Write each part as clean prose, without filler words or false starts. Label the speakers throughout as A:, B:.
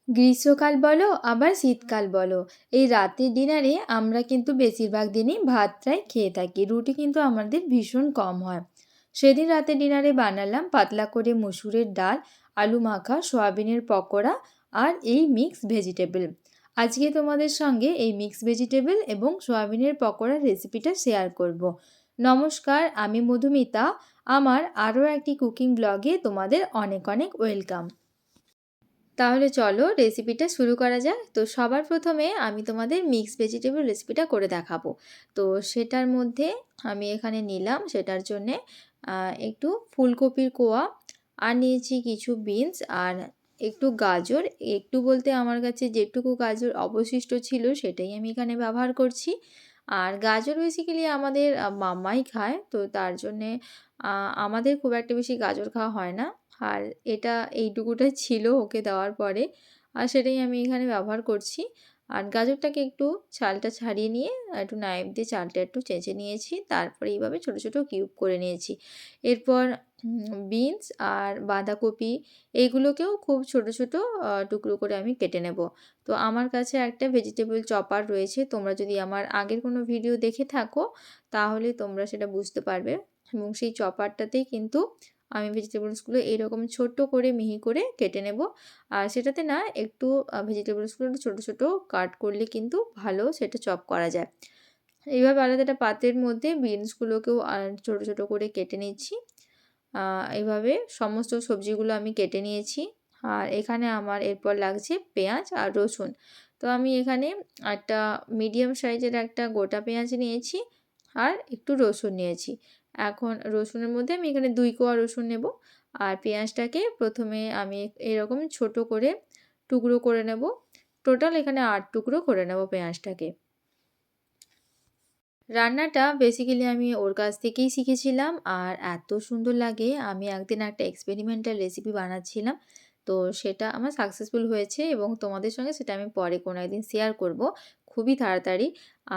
A: গ্রীষ্মকাল বলো আবার শীতকাল বলো, এই রাতের ডিনারে আমরা কিন্তু বেশিরভাগ দিনই ভাতটাই খেয়ে থাকি। রুটি কিন্তু আমাদের ভীষণ কম হয়। সেদিন রাতের ডিনারে বানালাম পাতলা করে মসুরের ডাল, আলু মাখা, সয়াবিনের পকোড়া আর এই মিক্স ভেজিটেবল। আজকে তোমাদের সঙ্গে এই মিক্স ভেজিটেবল এবং সয়াবিনের পকোড়ার রেসিপিটা শেয়ার করব। নমস্কার, আমি মধুমিতা। আমার আরও একটি কুকিং ব্লগে তোমাদের অনেক অনেক ওয়েলকাম। তাহলে চলো রেসিপিটা শুরু করা যাক। তো সবার প্রথমে আমি তোমাদের মিক্স ভেজিটেবল রেসিপিটা করে দেখাবো। তো সেটার মধ্যে আমি এখানে নিলাম সেটার জন্যে একটু ফুলকপির কোয়া, আর নিয়েছি কিছু বিনস, আর একটু গাজর। একটু বলতে আমার কাছে যেটুকু গাজর অবশিষ্ট ছিল সেটাই আমি এখানে ব্যবহার করছি। আর গাজর বেসিক্যালি আমাদের মাম্মাই খায়, তো তার জন্যে আমাদের খুব একটা বেশি গাজর খাওয়া হয় না। আর এটা এইটুকুটাই ছিল ওকে দেওয়ার পরে, আর সেটাই আমি এখানে ব্যবহার করছি। আর গাজরটাকে একটু ছালটা ছাড়িয়ে নিয়ে একটু নাইফ দিয়ে চালটা একটু চেঁচে নিয়েছি, তারপরে এইভাবে ছোটো ছোটো কিউব করে নিয়েছি। এরপর বিনস আর বাঁধাকপি এইগুলোকেও খুব ছোটো ছোটো টুকরো করে আমি কেটে নেব। তো আমার কাছে একটা ভেজিটেবল চপার রয়েছে, তোমরা যদি আমার আগের কোনো ভিডিও দেখে থাকো তাহলে তোমরা সেটা বুঝতে পারবে। এবং সেই চপারটাতেই কিন্তু আমি ভেজিটেবলসগুলো এইরকম ছোট্ট করে মিহি করে কেটে নেব। আর সেটাতে না একটু ভেজিটেবলসগুলো একটু ছোটো ছোটো কাট করলে কিন্তু ভালো সেটা চপ করা যায়। এইভাবে আলাদা একটা পাত্রের মধ্যে বিনসগুলোকেও ছোটো ছোটো করে কেটে নিচ্ছি। এইভাবে সমস্ত সবজিগুলো আমি কেটে নিয়েছি। আর এখানে আমার এরপর লাগছে পেঁয়াজ আর রসুন। তো আমি এখানে একটা মিডিয়াম সাইজের একটা গোটা পেঁয়াজ নিয়েছি আর একটু রসুন নিয়েছি। এখন রসুনের মধ্যে আমি এখানে 2 কোয়া রসুন নেব। আর পেঁয়াজটাকে প্রথমে আমি এরকম ছোট করে টুকরো করে নেব। টোটাল এখানে 8 টুকরো করে নেব পেঁয়াজটাকে। রান্নাটা বেসিক্যালি আমি ওর কাছ থেকেই শিখেছিলাম, আর এত সুন্দর লাগে। আমি একদিন একটা এক্সপেরিমেন্টাল রেসিপি বানাচ্ছিলাম, তো সেটা আমার সাকসেসফুল হয়েছে এবং তোমাদের সঙ্গে সেটা আমি পরে কোনো একদিন শেয়ার করব খুবই তাড়াতাড়ি।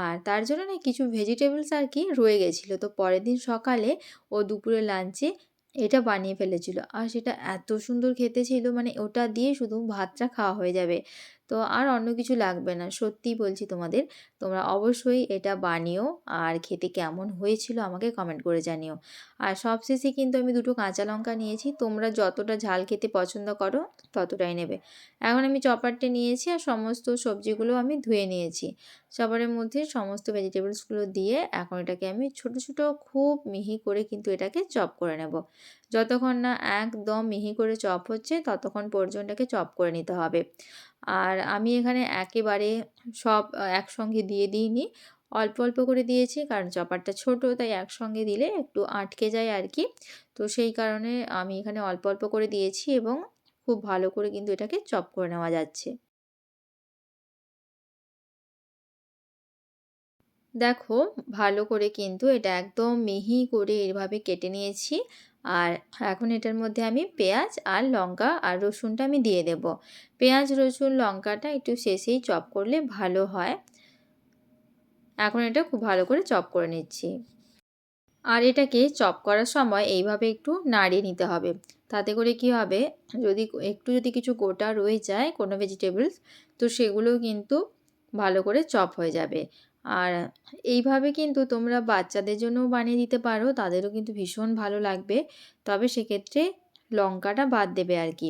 A: আর তার জন্য না কিছু ভেজিটেবলস আর কি রয়ে গেছিলো, তো পরের দিন সকালে ও দুপুরে লাঞ্চে এটা বানিয়ে ফেলেছিল, আর সেটা এত সুন্দর খেতে ছিল, মানে ওটা দিয়ে শুধু ভাতটা খাওয়া হয়ে যাবে। তো আর অন্য কিছু লাগবে না, সত্যিই বলছি তোমাদের। তোমরা অবশ্যই এটা বানিও, আর খেতে কেমন হয়েছিল আমাকে কমেন্ট করে জানিও। আর সবশেষে কিন্তু আমি 2টো কাঁচা লঙ্কা নিয়েছি, তোমরা যতটা ঝাল খেতে পছন্দ করো ততটাই নেবে। এখন আমি চপারটা নিয়েছি আর সমস্ত সবজিগুলো আমি ধুয়ে নিয়েছি। চপারের মধ্যে সমস্ত ভেজিটেবলসগুলো দিয়ে এখন এটাকে আমি ছোট ছোট খুব মিহি করে কিন্তু এটাকে চপ করে নেব। যতক্ষণ না একদম মিহি করে চপ হচ্ছে ততক্ষণ পর্যন্ত এটাকে চপ করে নিতে হবে। আর আমি এখানে একেবারে সব একসঙ্গে দিয়ে দিইনি। অল্প অল্প করে দিয়েছি, কারণ চপারটা ছোট, তাই একসঙ্গে দিলে একটু আটকে যায় আর কি। তো সেই কারণে আমি এখানে অল্প অল্প করে দিয়েছি এবং খুব ভালো করে কিন্তু এটাকে চপ করে নেওয়া যাচ্ছে। দেখো, ভালো করে কিন্তু এটা একদম মিহি করে এভাবে কেটে নিয়েছি। আর এখন এটার মধ্যে আমি পেঁয়াজ আর লঙ্কা আর রসুনটা আমি দিয়ে দেব। পেঁয়াজ, রসুন, লঙ্কাটা একটু শেষেই চপ করলে ভালো হয়। এখন এটা খুব ভালো করে চপ করে নিচ্ছি। আর এটাকে চপ করার সময় এইভাবে একটু নাড়িয়ে নিতে হবে। তাতে করে কি হবে, যদি কিছু গোটা রয়ে যায় কোনো ভেজিটেবলস, তো সেগুলোও কিন্তু ভালো করে চপ হয়ে যাবে। আর এইভাবে কিন্তু তোমরা বাচ্চাদের জন্যও বানিয়ে দিতে পারো, তাদেরও কিন্তু ভীষণ ভালো লাগবে। তবে সেক্ষেত্রে লঙ্কাটা বাদ দেবে আর কি।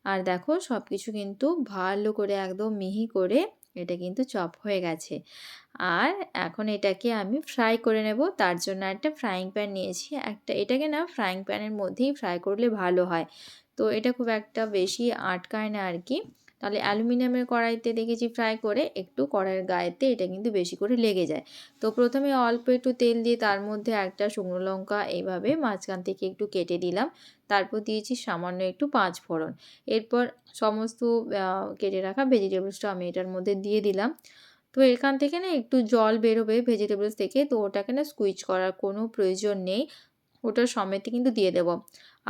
A: আর দেখো সব কিছু কিন্তু ভালো করে একদম মিহি করে এটা কিন্তু চপ হয়ে গেছে। আর এখন এটাকে আমি ফ্রাই করে নেব। তার জন্য একটা ফ্রাইং প্যান নিয়েছি। এটাকে না ফ্রাইং প্যানের মধ্যেই ফ্রাই করলে ভালো হয়। তো এটা খুব একটা বেশি আটকায় না আর কি। তাহলে অ্যালুমিনিয়ামের কড়াইতে দেখেছি ফ্রাই করে একটু কড়াইয়ের গায়েতে এটা কিন্তু বেশি করে লেগে যায়। তো প্রথমে অল্প একটু তেল দিয়ে তার মধ্যে একটা শুকনো লঙ্কা এইভাবে মাঝখান থেকে একটু কেটে দিলাম। তারপর দিয়েছি সামান্য একটু 5 ফোড়ন। এরপর সমস্ত কেটে রাখা ভেজিটেবলসটা আমি এটার মধ্যে দিয়ে দিলাম। তো এখান থেকে না একটু জল বেরোবে ভেজিটেবলস থেকে, তো ওটাকে না স্কুইজ করার কোনো প্রয়োজন নেই। ওটা সমেত কিন্তু দিয়ে দেব।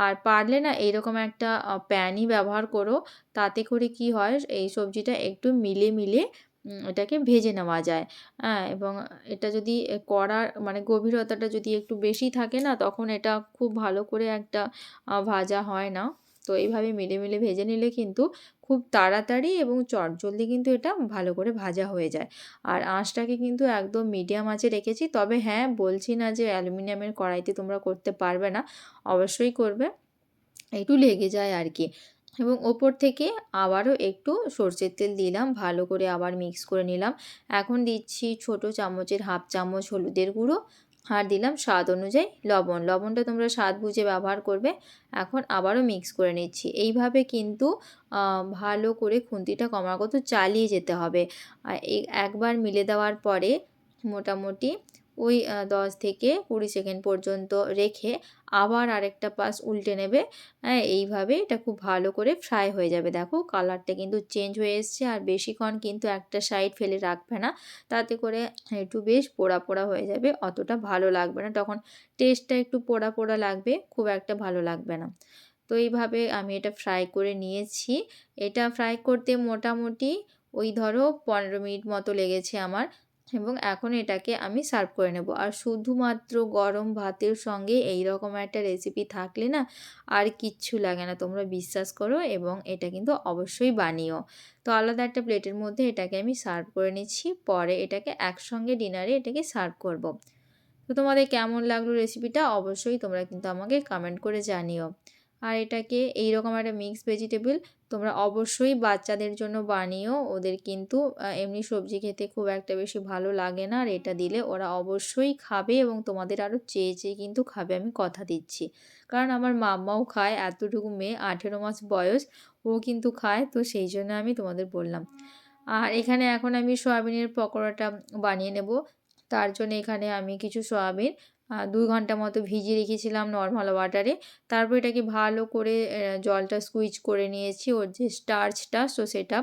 A: আর পারলে না এইরকম একটা প্যানই ব্যবহার করো। তাতে করে কি হয়, এই সবজিটা একটু মিলে এটাকে ভেজে নেওয়া যায়। হ্যাঁ, এবং এটা যদি কড়ার মানে গভীরতাটা যদি একটু বেশি থাকে না, তখন এটা খুব ভালো করে একটা ভাজা হয় না। তো এইভাবে মিলে ভেজে নিলে কিন্তু খুব তাড়াতাড়ি এবং চটজলদি কিন্তু এটা ভালো করে ভাজা হয়ে যায়। আর আঁচটাকে কিন্তু একদম মিডিয়াম আঁচে রেখেছি। তবে হ্যাঁ, বলছি না যে অ্যালুমিনিয়ামের কড়াইতে তোমরা করতে পারবে না, অবশ্যই করবে। একটু লেগে যায় আর কি। এবং ওপর থেকে আবারও একটু সরষের তেল দিলাম, ভালো করে আবার মিক্স করে নিলাম। এখন দিচ্ছি ছোট চামচের 1/2 চামচ হলুদের গুঁড়ো, আর দিলাম স্বাদ অনুযায়ী লবণ। লবণটা তোমরা স্বাদ বুঝে ব্যবহার করবে। এখন আবারও মিক্স করে নিচ্ছি। এইভাবে কিন্তু ভালো করে খুন্তিটা ক্রমাগত চালিয়ে যেতে হবে। আর একবার মিলে দেওয়ার পরে মোটামুটি ওই 10 থেকে 20 সেকেন্ড পর্যন্ত রেখে আবার আরেকটা পাশ উল্টে নেবে। হ্যাঁ, এইভাবে এটা খুব ভালো করে ফ্রাই হয়ে যাবে। দেখো কালারটা কিন্তু চেঞ্জ হয়ে এসছে, আর বেশিক্ষণ কিন্তু একটা সাইড ফেলে রাখবে না। তাতে করে একটু বেশ পোড়া হয়ে যাবে। অতটা ভালো লাগবে না। তখন টেস্টটা একটু পোড়া লাগবে, খুব একটা ভালো লাগবে না। তো এইভাবে আমি এটা ফ্রাই করে নিয়েছি। এটা ফ্রাই করতে মোটামুটি ওই ধরো 15 মিনিট মতো লেগেছে আমার। এবং এখন এটাকে আমি সার্ভ করে নেব। আর শুধুমাত্র গরম ভাতের সঙ্গে এইরকম একটা রেসিপি থাকলে না আর কিচ্ছু লাগে না, তোমরা বিশ্বাস করো, এবং এটা কিন্তু অবশ্যই বানিও। তো আলাদা একটা প্লেটের মধ্যে এটাকে আমি সার্ভ করে নিচ্ছি। পরে এটাকে একসঙ্গে ডিনারে এটাকে সার্ভ করব। তো তোমাদের কেমন লাগলো রেসিপিটা অবশ্যই তোমরা কিন্তু আমাকে কমেন্ট করে জানিও। আর এটাকে এইরকম একটা মিক্স ভেজিটেবল তোমরা অবশ্যই বাচ্চাদের জন্য বানিও। ওদের কিন্তু এমনি সবজি খেতে খুব একটা বেশি ভালো লাগে না। আর এটা দিলে ওরা অবশ্যই খাবে এবং তোমাদের আরও চেয়ে কিন্তু খাবে, আমি কথা দিচ্ছি। কারণ আমার মাম্মাও খায়, এতটুকু মেয়ে 18 মাস বয়স, ও কিন্তু খায়। তো সেই জন্য আমি তোমাদের বললাম। আর এখানে এখন আমি সয়াবিনের পকোড়াটা বানিয়ে নেব। তার জন্য এখানে আমি কিছু সয়াবিন 2 ঘন্টা মতো ভিজিয়ে রেখেছিলাম নরমাল ওয়াটারে। তারপর এটাকে ভালো করে জলটা স্কুইজ করে নিয়েছি। ওর যে স্টার্চটা সেটা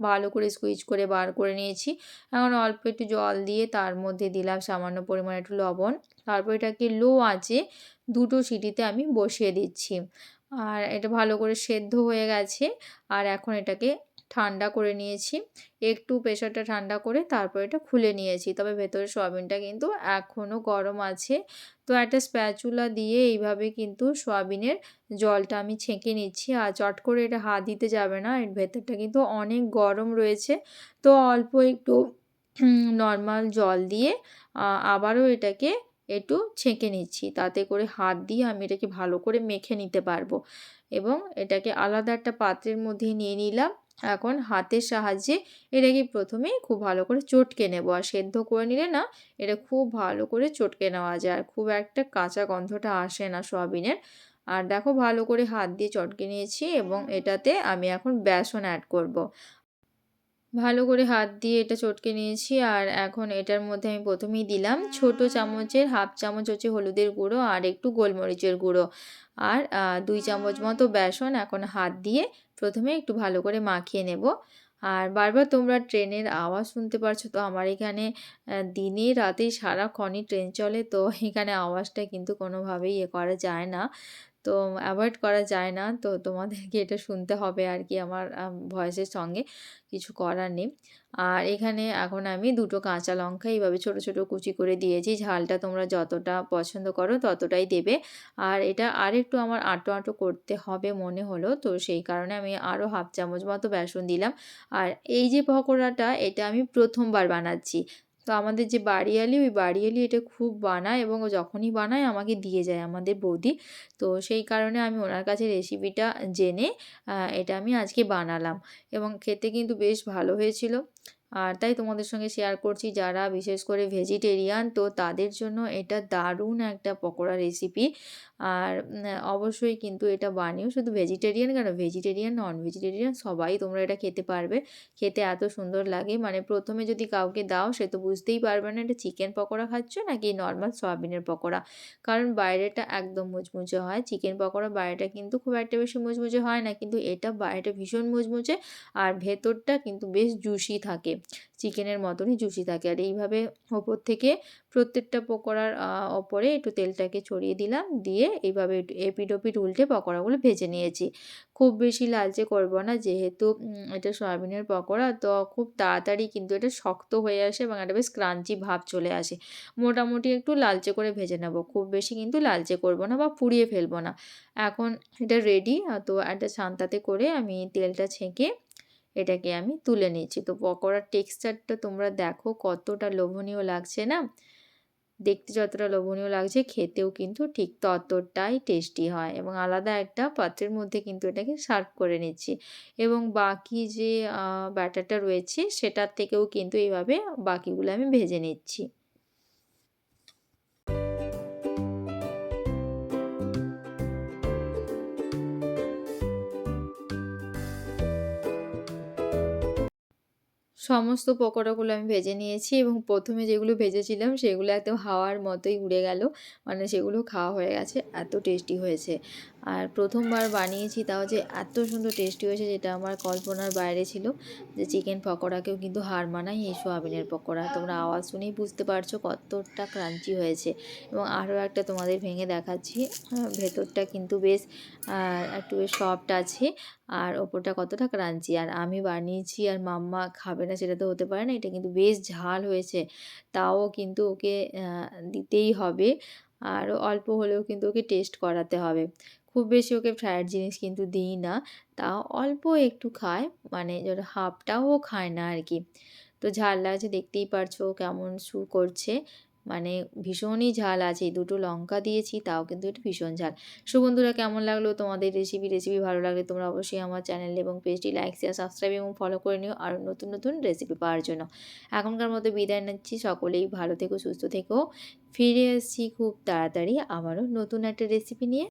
A: ভালো করে স্কুইজ করে বার করে নিয়েছি। এখন অল্প একটু জল দিয়ে তার মধ্যে দিলাম সামান্য পরিমাণে একটু লবণ। তারপর এটাকে লো আঁচে 2টো সিটিতে আমি বসিয়ে দিচ্ছি। আর এটা ভালো করে সেদ্ধ হয়ে গেছে। আর এখন এটাকে ঠান্ডা করে নিয়েছি। একটু প্রেশারটা ঠান্ডা করে তারপর এটা খুলে নিয়েছি। তবে ভেতরের সয়াবিনটা কিন্তু এখনও গরম আছে। তো একটা স্প্যাচুলা দিয়ে এইভাবে কিন্তু সয়াবিনের জলটা আমি ছেঁকে নিচ্ছি। আর চট করে এটা হাত দিতে যাবে না, এর ভেতরটা কিন্তু অনেক গরম রয়েছে। তো অল্প একটু নর্মাল জল দিয়ে আবারও এটাকে একটু ছেঁকে নিচ্ছি। তাতে করে হাত দিয়ে আমি এটাকে ভালো করে মেখে নিতে পারবো। এবং এটাকে আলাদা একটা পাত্রের মধ্যে নিয়ে নিলাম। এখন হাতের সাহায্যে এটাকে প্রথমেই খুব ভালো করে চটকে নেব। আর সেদ্ধ করে নিলে না এটা খুব ভালো করে চটকে নেওয়া যায়, আর খুব একটা কাঁচা গন্ধটা আসে না সয়াবিনের। আর দেখো ভালো করে হাত দিয়ে চটকে নিয়েছি এবং এটাতে আমি এখন বেসন অ্যাড করব। ভালো করে হাত দিয়ে এটা চটকে নিয়েছি। আর এখন এটার মধ্যে আমি প্রথমেই দিলাম ছোট চামচের 1/2 চামচ হচ্ছে হলুদের গুঁড়ো, আর একটু গোলমরিচের গুঁড়ো, আর 2 চামচ মতো বেসন। এখন হাত দিয়ে প্রথমে একটু ভালো করে মাখিয়ে নেব। আর বারবার তোমরা ট্রেনের আওয়াজ শুনতে পারছো। তো আমার এখানে দিনে রাতে সারাক্ষণই ট্রেন চলে, তো এখানে আওয়াজটা কিন্তু কোনোভাবেই করা যায় না, তো অ্যাভয়েড করা যায় না। তো তোমাদেরকে এটা শুনতে হবে আর কি আমার ভয়েসের সঙ্গে, কিছু করার নেই। আর এখানে এখন আমি 2টো কাঁচা লঙ্কা এইভাবে ছোট কুচি করে দিয়েছি। ঝালটা তোমরা যতটা পছন্দ করো ততটাই দেবে। আর এটা আরেকটু আমার আঁটো করতে হবে মনে হলো, তো সেই কারণে আমি আরও 1/2 চামচ মতো বেসন দিলাম। আর এই যে পকোড়াটা এটা আমি প্রথমবার বানাচ্ছি। তো আমাদের যে বাড়িয়ালি, ওই বাড়িয়ালি এটা খুব বানায় এবং ও যখনই বানায় আমাকে দিয়ে যায় আমাদের বৌদি। তো সেই কারণে আমি ওনার কাছে রেসিপিটা জেনে এটা আমি আজকে বানালাম এবং খেতে কিন্তু বেশ ভালো হয়েছিল। আর তাই তোমাদের সঙ্গে শেয়ার করছি, যারা বিশেষ করে ভেজিটেরিয়ান তো তাদের জন্য এটা দারুণ একটা পকোড়া রেসিপি। আর অবশ্যই কিন্তু এটা বানিও, শুধু ভেজিটেরিয়ান কেন, ভেজিটেরিয়ান নন ভেজিটেরিয়ান সবাই তোমরা এটা খেতে পারবে। খেতে এত সুন্দর লাগে, মানে প্রথমে যদি কাউকে দাও সে তো বুঝতেই পারবে না এটা চিকেন পকোড়া খাচ্ছ নাকি নর্মাল সয়াবিনের পকোড়া। কারণ বাইরেটা একদম মুচমুচে হয়, চিকেন পকোড়া বাইরেটা কিন্তু খুব একটা বেশি মুচমুচে হয় না, কিন্তু এটা বাইরেটা ভীষণ মুচমুচে আর ভেতরটা কিন্তু বেশ জুসি থাকে। চিকেনের মতনই জুসি থাকে। আর এইভাবে ওপর থেকে প্রত্যেকটা পকোড়ার ওপরে একটু তেলটাকে ছড়িয়ে দিলাম, দিয়ে এইভাবে একটু এপিঠ ওপিঠ উল্টে পকোড়াগুলো ভেজে নিয়েছি। খুব বেশি লালচে করব না, যেহেতু এটা সয়াবিনের পকোড়া, তো খুব তাড়াতাড়ি কিন্তু এটা শক্ত হয়ে আসে এবং একটা বেশ ক্রাঞ্চি ভাব চলে আসে। মোটামুটি একটু লালচে করে ভেজে নেব, খুব বেশি কিন্তু লালচে করব না বা পুড়িয়ে ফেলবো না। এখন এটা রেডি। তো একটা ছান্তাতে করে আমি তেলটা ছেঁকে এটাকে আমি তুলে নিচ্ছি। তো পকোড়ার টেক্সচারটা তোমরা দেখো কতটা লোভনীয় লাগছে না? দেখতে যতটা লোভনীয় লাগছে, খেতেও কিন্তু ঠিক ততটাই টেস্টি হয়, এবং আলাদা একটা পাত্রের মধ্যে কিন্তু এটাকে সার্ভ করে নিচ্ছি, এবং বাকি যে ব্যাটারটা রয়েছে সেটার থেকেও কিন্তু এইভাবে বাকিগুলো আমি ভেজে নিচ্ছি। সমস্ত পকোড়াগুলো আমি ভেজে নিয়েছি, এবং ১ম এ যেগুলো ভেজেছিলাম সেগুলো একদম হাওয়ার মতোই উড়ে গেল। মানে সেগুলো খাওয়া হয়ে গেছে। এত টেস্টি হয়েছে। আর ১ম বার বানিয়েছি, তাও যে এত সুন্দর টেস্টি হয়েছে যেটা আমার কল্পনার বাইরে ছিল। যে চিকেন পকোড়াকেও কিন্তু হার মানায় এই সোয়াবিনের পকোড়া। তোমরা আওয়াজ শুনেই বুঝতে পারছো কতটা ক্রাঞ্চি হয়েছে। এবং আরও একটা তোমাদের ভেঙে দেখাচ্ছি। ভেতরটা কিন্তু বেশ একটু বেশ সফট আছে। আর ওপরটা কতটা ক্রাঞ্চি। আর আমি বানিয়েছি আর মাম্মা খাবে না সেটা তো হতে পারে না। এটা কিন্তু বেশ ঝাল হয়েছে। তাও কিন্তু ওকে দিতেই হবে। আর অল্প হলেও কিন্তু ওকে টেস্ট করাতে হবে। খুব বেশি ওকে ফ্রাইড জিনিস কিন্তু দিই না। তাও অল্প একটু খায়। মানে যেটা হাফটাও ও খায় না আরকি। তো ঝাল লাগছে, দেখতেই পারছো কেমন সু করছে। মানে ভীষণই ঝাল আছে। এই দুটো লঙ্কা দিয়েছি, তাও কিন্তু এটা ভীষণ ঝাল। সো বন্ধুরা, কেমন লাগলো তোমাদের রেসিপি ভালো লাগলে তোমরা অবশ্যই আমার চ্যানেল এবং পেজটি লাইক, শেয়ার, সাবস্ক্রাইব এবং ফলো করে নিও আরও নতুন নতুন রেসিপি পাওয়ার জন্য। এখনকার মতো বিদায় নিচ্ছি। সকলেই ভালো থেকো, সুস্থ থেকো। ফিরে আসছি খুব তাড়াতাড়ি আবারও নতুন একটা রেসিপি নিয়ে।